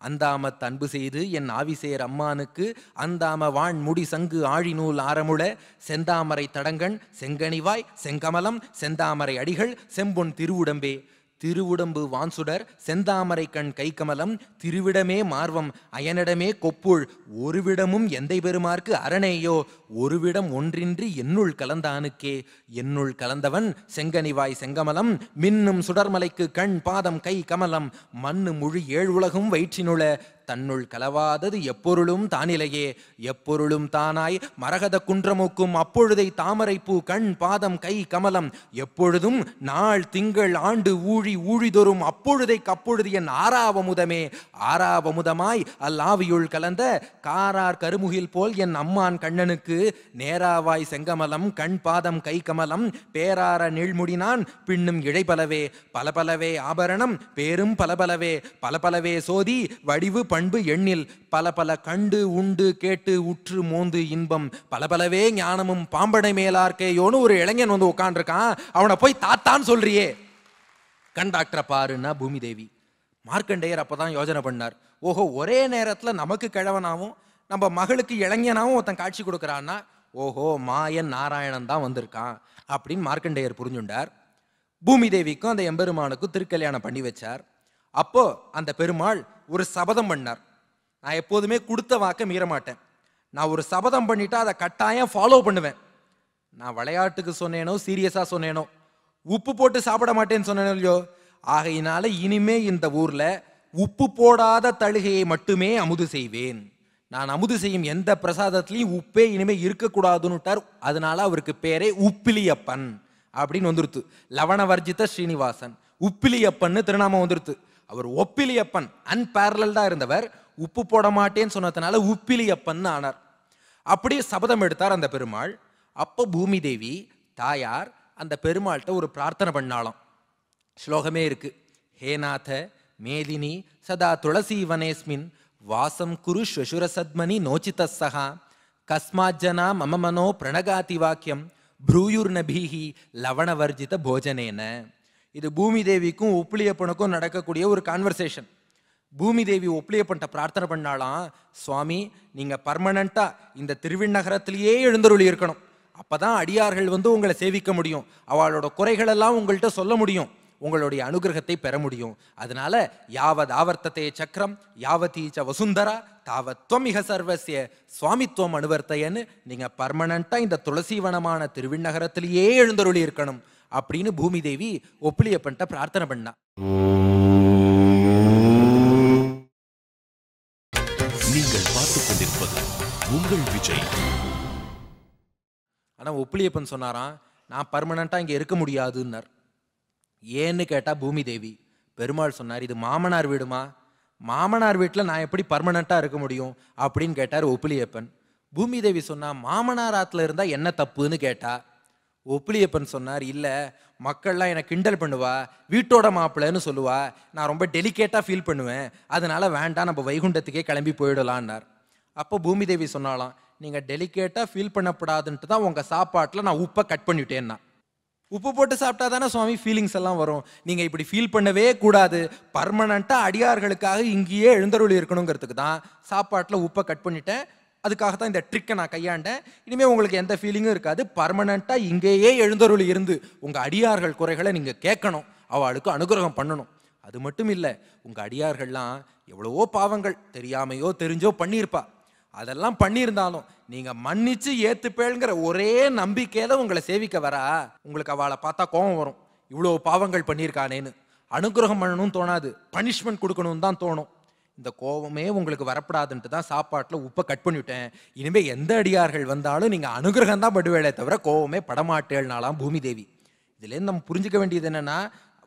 அந்தாமத் அன்பு செய்து என் ஆவிசேர் அம்மானுக்கு, அந்தாம வான் முடி சங்கு ஆழிநூல் ஆரமுள, செந்தாமரை தடங்கண் செங்கனிவாய் செங்கமலம் செந்தாமரை அடிகள் செம்பொன் திருவுடம்பே, திருவுடம்பு வான்சுடர் செந்தாமரை கண் கைக்கமலம், திருவிடமே மார்வம் அயனிடமே கொப்புள், ஒருவிடமும் எந்தை பெருமார்க்கு அரணேயோ, ஒருவிடம் ஒன்றின்றி என்னுள் கலந்தானுக்கே, என்னுள் கலந்தவன் செங்கனிவாய் செங்கமலம், மின்னும் சுடர்மலைக்கு கண் பாதம் கை கமலம், மண்ணு முழு 7 உலகும் வயிற்றினுள, தன்னுள் கலவாதது எப்பொருளும் தானிலையே, எப்பொருளும் தானாய் மரகத குன்றமோக்கும் அப்பொழுதை தாமரை பூ கண் பாதம் கை கமலம், எப்பொழுதும் நாள் திங்கள் ஆண்டு ஊழி ஊழிதொரும் அப்பொழுதை கப்பொழுது என் ஆறாவமுதமே, ஆறாவமுதமாய் அல்லாவியுள் கலந்த காரார் கருமுகில் போல் என் அம்மான் கண்ணனுக்கு, நேராவாய் செங்கமலம் கண் பாதம் கை கமலம், பேரார நீழ்முடினான் பின்னும் இழைபலவே, பலபலவே ஆபரணம் பேரும் பலபலவே, பலபலவே சோதி வடிவு பண்பு எண்ணில், பல பல கண்டு உண்டு கேட்டு உற்று மோந்து இன்பம், பலபலவே ஞானமும் பாம்படை மேலார்க்கேயோன்னு ஒரு இளைஞன் வந்து உட்காந்துருக்கான், அவனை போய் தாத்தான்னு சொல்றியே, கண்டாக்டரை பாருன்னா பூமி தேவி. மார்க்கண்டேயர் அப்பதான் யோசனை பண்ணார், ஓஹோ ஒரே நேரத்துல நமக்கு கிழவனாவும் நம்ம மகளுக்கு இளைஞனாவும் ஒருத்தன் காட்சி கொடுக்கறான்னா, ஓஹோ மாயன் நாராயணன் தான் வந்திருக்கான் அப்படின்னு மார்க்கண்டேயர் புரிஞ்சுண்டார். பூமி தேவிக்கும் அந்த எம்பெருமானுக்கும் திருக்கல்யாணம் பண்ணி வச்சார். அப்போ அந்த பெருமாள் ஒரு சபதம் பண்ணார், நான் எப்போதுமே கொடுத்த வாக்க மீற மாட்டேன், நான் ஒரு சபதம் பண்ணிட்டா அதை கட்டாயம் ஃபாலோ பண்ணுவேன். நான் விளையாட்டுக்கு சொன்னேனோ சீரியஸா சொன்னேனோ, உப்பு போட்டு சாப்பிட மாட்டேன்னு சொன்னேனோ இல்லையோ, ஆகையினால இனிமே இந்த ஊர்ல உப்பு போடாத தழுகையை மட்டுமே அமுது செய்வேன், நான் அமுது செய்யும் எந்த பிரசாதத்திலையும் உப்பே இனிமே இருக்கக்கூடாதுன்னுட்டார். அதனால அவருக்கு பேரே உப்பிலியப்பன் அப்படின்னு வந்துருத்து. லவணவர்ஜித ஸ்ரீனிவாசன் உப்பிலியப்பன்னு திருநாமம் வந்துருத்து. அவர் ஒப்பிலியப்பன் அன்பேரலா இருந்தவர், உப்பு போட மாட்டேன்னு சொன்னதுனால உப்பிலியப்பன் ஆனார். அப்படியே சபதம் எடுத்தார் அந்த பெருமாள். அப்போ பூமி தேவி தாயார் அந்த பெருமாள்கிட்ட ஒரு பிரார்த்தனை பண்ணாலும். ஸ்லோகமே இருக்கு, ஹேநாத மேதினி சதா துளசி வனேஸ்மின் வாசம் குரு ஸ்வசுர சத்மனி நோச்சிதஸ்ஸஹா, கஸ்மாஜ்ஜனா மம மனோ பிரணகாதி வாக்கியம் ப்ரூயுர்நபீஹி லவணவர்ஜித போஜனேன. இது பூமி தேவிக்கும் உப்பிலியப்பனுக்கும் நடக்கக்கூடிய ஒரு கான்வர்சேஷன். பூமி தேவி ஒப்பிலியப்பன்ட்ட பிரார்த்தனை பண்ணாலாம், சுவாமி நீங்க பர்மனண்டா இந்த திருவிண்ணகரத்திலேயே எழுந்தருளி இருக்கணும், அப்பதான் அடியார்கள் வந்து உங்களை சேவிக்க முடியும், அவளோட குறைகள் எல்லாம் உங்கள்கிட்ட சொல்ல முடியும், உங்களுடைய அனுகிரகத்தை பெற முடியும். அதனால யாவத் ஆவர்த்ததே சக்கரம் யாவதீச்ச வசுந்தரா தாவத்வம் மிக சர்வசிய சுவாமித்துவம் அனுவர்த்தையன்னு நீங்க பர்மனண்டா இந்த துளசிவனமான திருவிண்ணகரத்திலேயே எழுந்தருளி இருக்கணும் அப்படின்னு பூமி தேவி ஒப்பிலியப்பன்ட்ட பிரார்த்தனை பண்ணா. நீங்கள் பார்த்துக் கொண்டிருப்பது உங்கள் விஜய். ஆனா ஒப்பிலியப்பன் சொன்னாராம், நான் பர்மனண்டா இங்க இருக்க முடியாதுன்னார். ஏன்னு கேட்டா பூமி தேவி, பெருமாள் சொன்னார், இது மாமனார் வீடுமா, மாமனார் வீட்டில் நான் எப்படி பர்மனண்டா இருக்க முடியும் அப்படின்னு கேட்டார் ஒப்பிலியப்பன். பூமி தேவி சொன்னா, மாமனார் ஆத்துல இருந்தா என்ன தப்புன்னு கேட்டா. ஒப்பிலியப்பன் சொன்னார், இல்லை மக்கள்லாம் என்னை கிண்டல் பண்ணுவா, வீட்டோட மாப்பிள்ளைன்னு சொல்லுவா, நான் ரொம்ப டெலிகேட்டாக ஃபீல் பண்ணுவேன், அதனால வேண்டாம் நம்ம வைகுண்டத்துக்கே கிளம்பி போயிடலான்னார். அப்போ பூமி தேவி சொன்னாலாம், நீங்கள் டெலிகேட்டாக ஃபீல் பண்ணப்படாதுன்ட்டு தான் உங்கள் சாப்பாட்டில் நான் உப்பை கட் பண்ணிட்டேன்னா. உப்பு போட்டு சாப்பிட்டா தானே சுவாமி ஃபீலிங்ஸ் எல்லாம் வரும். நீங்க இப்படி ஃபீல் பண்ணவே கூடாது, பர்மனண்டா அடியார்களுக்காக இங்கேயே எழுந்தருளி இருக்கணுங்கிறதுக்கு தான் சாப்பாட்டில் உப்பை கட் பண்ணிட்டேன். அதுக்காக தான் இந்த ட்ரிக்கை நான் கையாண்டேன். இனிமேல் உங்களுக்கு எந்த ஃபீலிங்கும் இருக்காது. பர்மனண்டா இங்கேயே எழுந்தருளி இருந்து உங்க அடியார்கள் குறைகளை நீங்க கேட்கணும், அவளுக்கு அனுகிரகம் பண்ணணும். அது மட்டும் இல்லை, உங்க அடியார்கள்லாம் எவ்வளவோ பாவங்கள் தெரியாமையோ தெரிஞ்சோ பண்ணியிருப்பா. அதெல்லாம் பண்ணியிருந்தாலும் நீங்க மன்னிச்சு ஏத்துப்பேங்கிற ஒரே நம்பிக்கையில உங்களை சேவிக்க வரா. உங்களுக்கு அவளை பார்த்தா கோபம் வரும், இவ்வளோ பாவங்கள் பண்ணியிருக்கானேன்னு. அனுகிரகம் பண்ணணும்னு தோணாது, பனிஷ்மெண்ட் கொடுக்கணும்னு தான் தோணும். இந்த கோபமே உங்களுக்கு வரப்படாதுன்ட்டு தான் சாப்பாட்டில் உப்பை கட் பண்ணிவிட்டேன். இனிமேல் எந்த அடியார்கள் வந்தாலும் நீங்கள் அனுகிரகம் தான் படுவேளே தவிர கோபமே படமாட்டேள்னாலாம் பூமி தேவி. இதுலேருந்து நம்ம புரிஞ்சுக்க வேண்டியது என்னென்னா,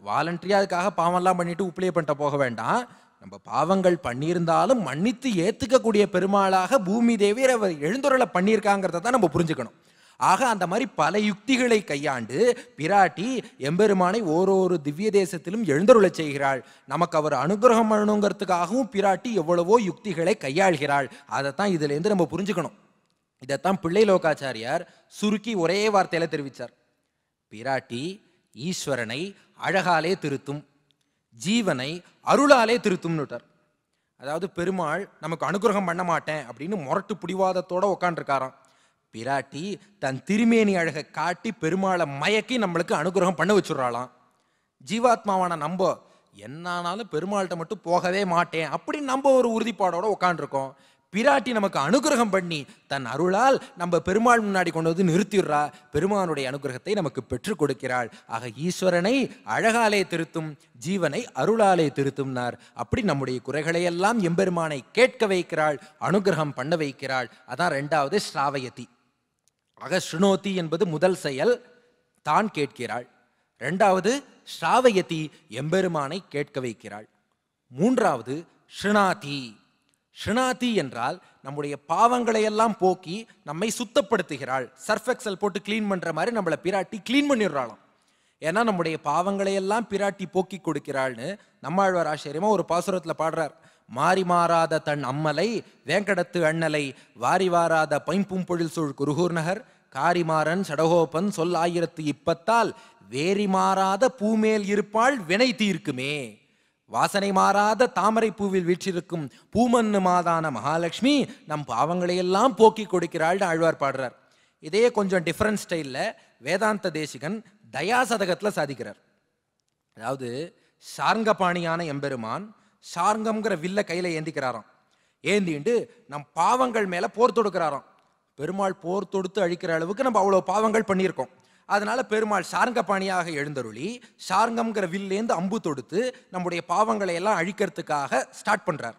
வாலண்டரியாக அதுக்காக பாவம்லாம் பண்ணிட்டு உப்பிலே பண்ணிட்ட போக வேண்டாம். நம்ம பாவங்கள் பண்ணியிருந்தாலும் மன்னித்து ஏற்றுக்கக்கூடிய பெருமாளாக பூமி தேவி அவர் எழுந்துருளை பண்ணியிருக்காங்கிறத தான் நம்ம புரிஞ்சுக்கணும். ஆக அந்த மாதிரி பல யுக்திகளை கையாண்டு பிராட்டி எம்பெருமானை ஓரொரு திவ்ய தேசத்திலும் எழுந்தருளை செய்கிறாள். நமக்கு அவர் அனுகிரகம் பண்ணணுங்கிறதுக்காகவும் பிராட்டி எவ்வளவோ யுக்திகளை கையாள்கிறாள். அதைத்தான் இதுலேருந்து நம்ம புரிஞ்சுக்கணும். இதைத்தான் பிள்ளை லோகாச்சாரியார் சுருக்கி ஒரே வார்த்தையில தெரிவித்தார். பிராட்டி ஈஸ்வரனை அழகாலே திருத்தும், ஜீவனை அருளாலே திருத்தும்னுட்டார். அதாவது பெருமாள் நமக்கு அனுகிரகம் பண்ண மாட்டேன் அப்படின்னு முரட்டு பிடிவாதத்தோட உட்காந்துருக்காராம். பிராட்டி தன் திருமேனி அழகை காட்டி பெருமாளை மயக்கி நம்மளுக்கு அனுகிரகம் பண்ண வச்சுடுறாளாம். ஜீவாத்மாவான நம்ப என்னானாலும் பெருமாள்கிட்ட மட்டும் போகவே மாட்டேன் அப்படின்னு நம்ம ஒரு உறுதிப்பாடோட உட்காந்துருக்கோம். பிராட்டி நமக்கு அனுகிரகம் பண்ணி தன் அருளால் நம்ம பெருமாள் முன்னாடி கொண்டு வந்து நிறுத்திடுறா. பெருமானுடைய அனுகிரகத்தை நமக்கு பெற்றுக் கொடுக்கிறாள். ஆக ஈஸ்வரனை அழகாலே திருத்தும், ஜீவனை அருளாலே திருத்தும்னார். அப்படி நம்முடைய குறைகளையெல்லாம் எம்பெருமானை கேட்க வைக்கிறாள், அனுகிரகம் பண்ண வைக்கிறாள். அதான் ரெண்டாவது ஸ்ராவயதி. ஆக ஸ்ருணோதி என்பது முதல் செயல், தான் கேட்கிறாள். ரெண்டாவது ஸ்ராவயதி, எம்பெருமானை கேட்க வைக்கிறாள். மூன்றாவது ஸ்ருணாதி. ஸ்ருணாதி என்றால் நம்முடைய பாவங்களை எல்லாம் போக்கி நம்மை சுத்தப்படுத்துகிறாள். சர்ஃபெக்சல் போட்டு கிளீன் பண்ற மாதிரி நம்மளை பிராட்டி கிளீன் பண்ணிடுறாளாம். ஏன்னா நம்முடைய பாவங்களை எல்லாம் பிராட்டி போக்கி கொடுக்கிறாள்னு நம்மாழ்வார் ஆச்சரியமா ஒரு பாசுரத்தில் பாடுறார். மாறி மாறாத தன் அம்மலை வேங்கடத்து அண்ணலை வாரி வாராத பைம்பும் பொழில் சூழ் குருகூர் நகர் காரிமாறன் சடகோபன் சொல் 1020 வேரி மாறாத பூமேல் இருப்பாள் வினை தீர்க்குமே. வாசனை மாறாத தாமரை பூவில் வீற்றிருக்கும் பூமன்னு மாதான மகாலட்சுமி நம் பாவங்களையெல்லாம் போக்கி கொடுக்கிறாள்னு ஆழ்வார் பாடுறார். இதே கொஞ்சம் டிஃப்ரெண்ட் ஸ்டைலில் வேதாந்த தேசிகன் தயாசதகத்தில் சாதிக்கிறார். அதாவது சார்ங்கபாணியான எம்பெருமான் சார்ங்கம்ங்கிற வில்ல கையில் ஏந்திக்கிறாராம். ஏந்திண்டு நம் பாவங்கள் மேலே போர் தொடுக்கிறாராம். பெருமாள் போர் தொடுத்து அழிக்கிற அளவுக்கு நம்ம அவ்வளோ பாவங்கள் பண்ணியிருக்கோம். அதனால பெருமாள் சார்ங்கபாணியாக எழுந்தருளி சார்ங்கம்ங்கிற வில்லேந்து அம்பு தொடுத்து நம்முடைய பாவங்களை எல்லாம் அழிக்கிறதுக்காக ஸ்டார்ட் பண்றார்.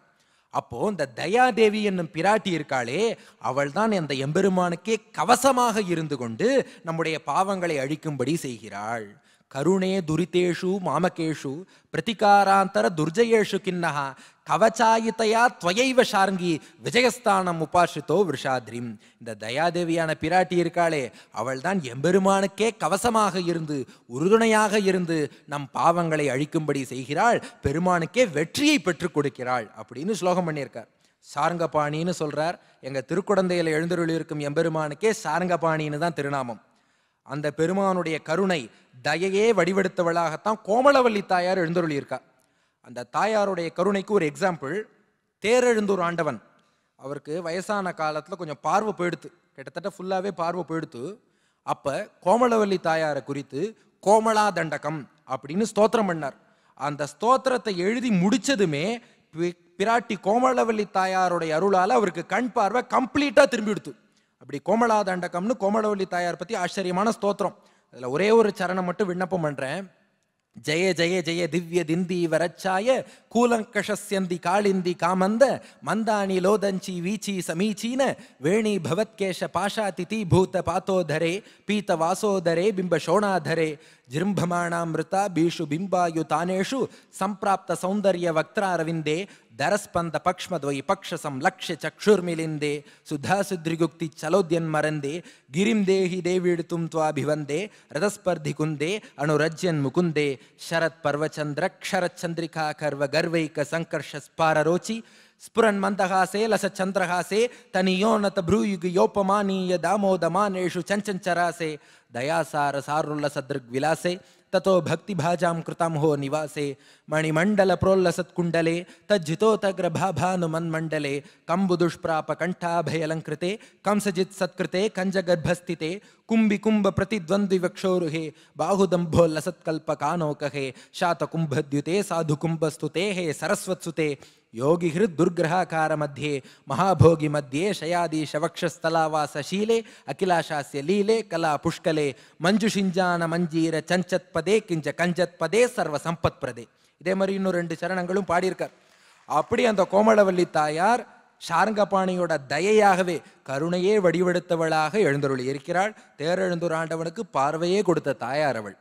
அப்போ இந்த தயாதேவி என்னும் பிராட்டி இருக்காளே, அவள் தான் அந்த எம்பெருமானுக்கே கவசமாக இருந்து கொண்டு நம்முடைய பாவங்களை அழிக்கும்படி செய்கிறாள். கருணே துரிதேஷு மாமகேஷு பிரதிகாராந்தர துர்ஜயேஷு கிண்ணஹா கவச்சாயித்தையா துவையைவ ஷார்ங்கி விஜயஸ்தானம் உபாசித்தோ விஷாத்ரிம். இந்த தயாதேவியான பிராட்டி இருக்காளே, அவள் தான் எம்பெருமானுக்கே கவசமாக இருந்து உறுதுணையாக இருந்து நம் பாவங்களை அழிக்கும்படி செய்கிறாள், பெருமானுக்கே வெற்றியை பெற்றுக் கொடுக்கிறாள் அப்படின்னு ஸ்லோகம் பண்ணியிருக்கார். சார்ங்கபாணின்னு சொல்றார். எங்க திருக்குடந்தையில எழுந்தருளி இருக்கும் எம்பெருமானுக்கே சார்ங்கபாணின்னு தான் திருநாமம். அந்த பெருமானுடைய கருணை தயையே வடிவெடுத்தவளாகத்தான் கோமளவல்லி தாயார் எழுந்தருளி இருக்கா. அந்த தாயாருடைய கருணைக்கு ஒரு எக்ஸாம்பிள், தேரெழுந்தூர் ஆண்டவன். அவருக்கு வயசான காலத்தில் கொஞ்சம் பார்வை போயிடுத்து, கிட்டத்தட்ட ஃபுல்லாகவே பார்வை போயிடுத்து. அப்போ கோமளவல்லி தாயாரை குறித்து கோமளா தண்டகம் அப்படின்னு ஸ்தோத்திரம் பண்ணார். அந்த ஸ்தோத்திரத்தை எழுதி முடிச்சதுமே பிராட்டி கோமளவல்லி தாயாருடைய அருளால் அவருக்கு கண் பார்வை கம்ப்ளீட்டாக திரும்பி எடுத்து. அப்படி கோமளா தண்டகம்னு கோமளவல்லி தாயார் பற்றி ஆச்சரியமான ஸ்தோத்திரம். அதில் ஒரே ஒரு சரணம் மட்டும் விண்ணப்பம் பண்ணுறேன். ஜெய ஜெய ஜெய திவ்ய திந்தி வரச்சாய கூலங்கஷஸ்யந்தி காளிந்தி காமந்த மந்தானி லோதஞ்சி வீச்சி சமீச்சீன வேணி பவத்கேஷ பாஷாதிதி பூத பாத்தோதரே பீத வாசோதரே பிம்ப சோணாதரே ஜிரும்பமாணாமிருதா பீஷு பிம்பாயு தானேஷு சம்பிராப்த சௌந்தர்ய வக்திராரவிந்தே தரஸ்பந்த பக்ஷ்மத்வை பக்ஷசம் லக்ஷ்ய சக்ஷுர்மிலிந்தே சுதாசுத்ரிகுக்தி சலோத்யன்மரந்தே கிரிம் தேஹி தேவீடுத்தும் துவாபிவந்தே ரதஸ்பர்தி குந்தே அனுரஜ்யன் முகுந்தே ಶರತ್ ಪರ್ವಚಂದ್ರ ಕ್ಷರಚಂದ್ರಿಕಾ ಕರ್ವ ಗರ್ವೈಕ ಸಂಕರ್ಷ ಸ್ಪಾರರೋಚಿ ಸ್ಫುರನ್ ಮಂದಹಾಸೆ ಲಸ ಚಂದ್ರಹಾಸೆ ತನಿಯೋನತ ಭ್ರೂಯುಗಿ ಯೋಪಮಾನೀಯ ದಾಮೋದಮಾನೇಷು ಚಂಚಂಚರಾಸೆ दयासार सारुल्लसदृग् विलासे ततो भक्तिभाजां कृतं हो निवासे मणिमण्डल प्रोल्लसत्कुण्डले तज्जितोतग्रभाभानुमन्मण्डले कम्बुदुष्प्राप कण्ठाभयलङ्कृते कंसजित् सत्कृते कञ्जगर्भस्थिते कुम्भिकुम्भ प्रतिद्वन्द्विवक्षोरुहे बाहुदम्भोल्लसत्कल्पकानोकहे शातकुम्भद्युते साधुकुम्भस्तुते हे सरस्वत्सुते योगिहृद् दुर्ग्रहाकार मध्ये महाभोगी मध्ये शयादीश वक्षस्थलावासशीले अखिलाशास्य लीले कला पुष्कले मंजुषिंजान मंजीर चंचत पदे किंच कंजत पदे सर्व संपत् प्रदे இதே மாதிரி இன்னும் 2 சரணங்களும் பாடியிருக்கார். அப்படி அந்த கோமளவல்லி தாயார் சாரங்கபாணியோட தயையாகவே கருணையே வடிவெடுத்தவளாக எழுந்தருளி இருக்கிறாள். தேரெழுந்தூர் ஆண்டவனுக்கு பார்வையே கொடுத்த தாயார் அவள்.